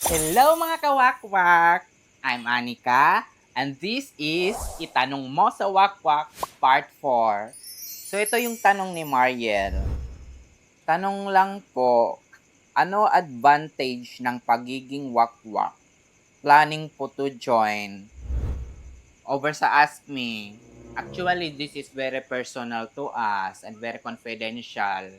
Hello mga kawakwak! I'm Anika and this is Itanong Mo sa Wakwak Part 4. So ito yung tanong ni Mariel. Tanong lang po, ano advantage ng pagiging wakwak? Planning po to join. Over sa Ask Me. Actually, this is very personal to us and very confidential.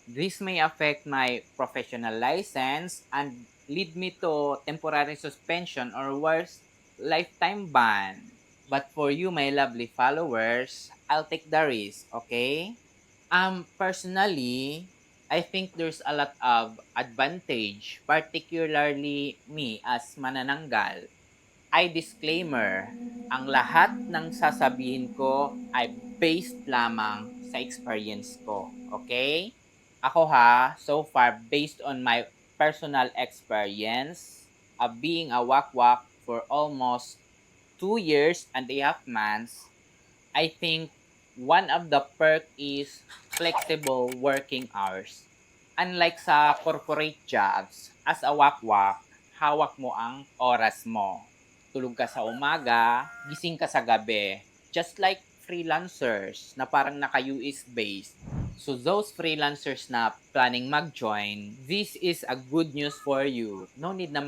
This may affect my professional license and lead me to temporary suspension or worse, lifetime ban. But for you, my lovely followers, I'll take the risk, okay? Personally, I think there's a lot of advantage, particularly me as manananggal. I disclaimer, ang lahat ng sasabihin ko ay based lamang sa experience ko. Okay? Ako so far, based on my personal experience of being a wakwak for almost 2 years and a half months, I think one of the perk is flexible working hours. Unlike sa corporate jobs, as a wakwak, hawak mo ang oras mo. Tulog ka sa umaga, gising ka sa gabi. Just like freelancers na parang naka-US based. So those freelancers na planning mag-join, this is a good news for you. No need na